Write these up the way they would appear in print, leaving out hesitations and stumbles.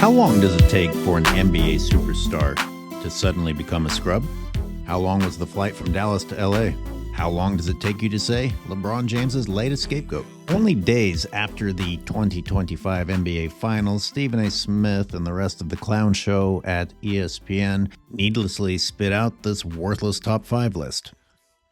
How long does it take for an NBA superstar to suddenly become a scrub? How long was the flight from Dallas to LA? How long does it take you to say LeBron James's latest scapegoat? Only days after the 2025 NBA Finals, Stephen A. Smith and the rest of the clown show at ESPN needlessly spit out this worthless top 5 list.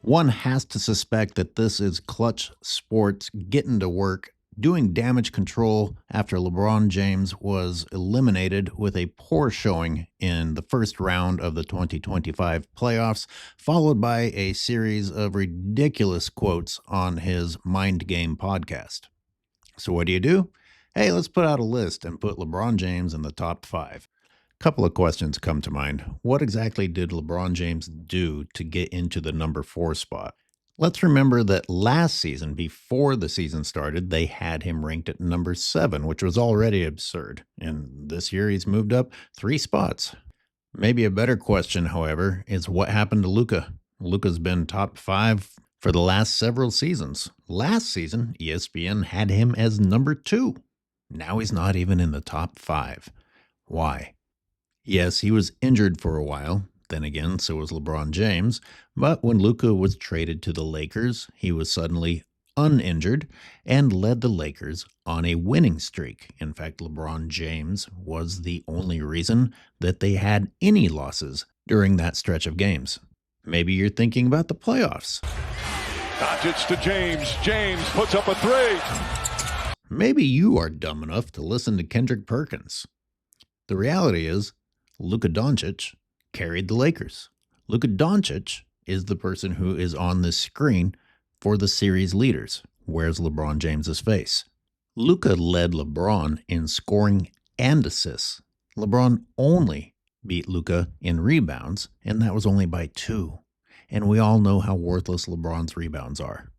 One has to suspect that this is Clutch Sports getting to work, doing damage control after LeBron James was eliminated with a poor showing in the first round of the 2025 playoffs, followed by a series of ridiculous quotes on his Mind Game podcast. So what do? Hey, let's put out a list and put LeBron James in the top 5. Couple of questions come to mind. What exactly did LeBron James do to get into the number 4 spot? Let's remember that last season, before the season started, they had him ranked at number 7, which was already absurd. And this year he's moved up 3 spots. Maybe a better question, however, is what happened to Luka? Luka's been top 5 for the last several seasons. Last season, ESPN had him as number 2. Now he's not even in the top 5. Why? Yes, he was injured for a while. Then again, so was LeBron James. But when Luka was traded to the Lakers, he was suddenly uninjured and led the Lakers on a winning streak. In fact, LeBron James was the only reason that they had any losses during that stretch of games. Maybe you're thinking about the playoffs. Doncic to James. James puts up a 3. Maybe you are dumb enough to listen to Kendrick Perkins. The reality is, Luka Doncic carried the Lakers. Luka Doncic is the person who is on this screen for the series leaders. Where's LeBron James's face? Luka led LeBron in scoring and assists. LeBron only beat Luka in rebounds, and that was only by 2. And we all know how worthless LeBron's rebounds are.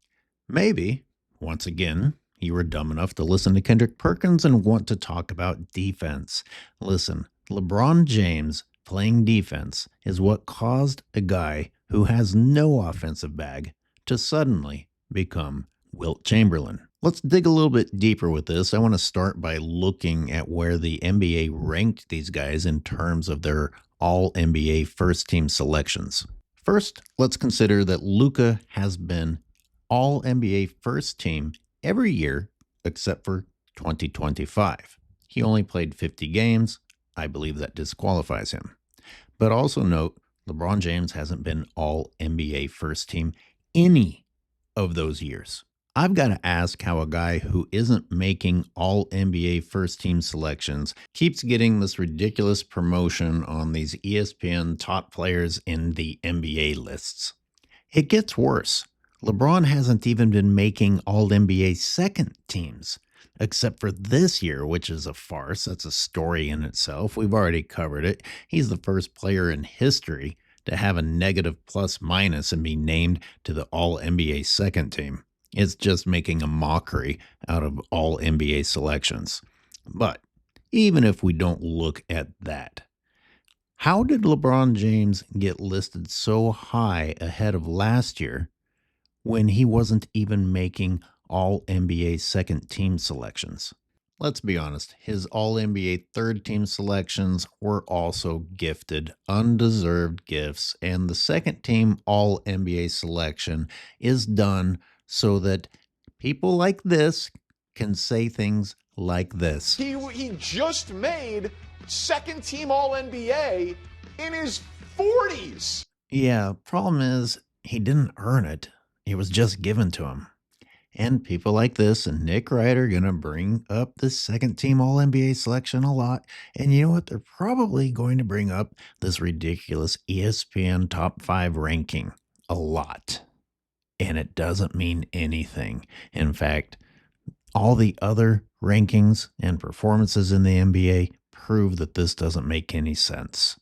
Maybe, once again, you were dumb enough to listen to Kendrick Perkins and want to talk about defense. Listen, LeBron James playing defense is what caused a guy who has no offensive bag to suddenly become Wilt Chamberlain. Let's dig a little bit deeper with this. I want to start by looking at where the NBA ranked these guys in terms of their all-NBA first-team selections. First, let's consider that Luka has been all-NBA first-team every year except for 2025. He only played 50 games. I believe that disqualifies him. But also note, LeBron James hasn't been all NBA first team any of those years. I've got to ask how a guy who isn't making all NBA first team selections keeps getting this ridiculous promotion on these ESPN top players in the NBA lists. It gets worse. LeBron hasn't even been making all NBA second teams. Except for this year, which is a farce. That's a story in itself. We've already covered it. He's the first player in history to have a negative plus minus and be named to the All-NBA second team. It's just making a mockery out of all NBA selections. But even if we don't look at that, how did LeBron James get listed so high ahead of last year when he wasn't even making All-NBA second-team selections? Let's be honest, his All-NBA third-team selections were also gifted, undeserved gifts, and the second-team All-NBA selection is done so that people like this can say things like this. He just made second-team All-NBA in his 40s. Yeah, problem is, he didn't earn it. It was just given to him. And people like this and Nick Wright are going to bring up the second-team All-NBA selection a lot. And you know what? They're probably going to bring up this ridiculous ESPN top 5 ranking a lot. And it doesn't mean anything. In fact, all the other rankings and performances in the NBA prove that this doesn't make any sense.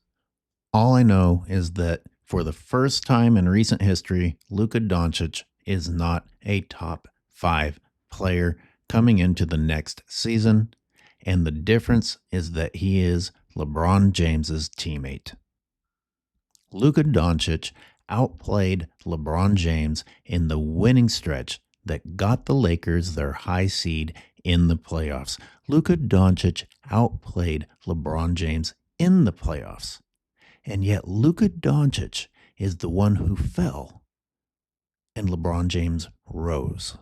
All I know is that for the first time in recent history, Luka Doncic is not a top 5 player coming into the next season, and the difference is that he is LeBron James's teammate. Luka Doncic outplayed LeBron James in the winning stretch that got the Lakers their high seed in the playoffs. Luka Doncic outplayed LeBron James in the playoffs. And yet Luka Doncic is the one who fell, and LeBron James rose.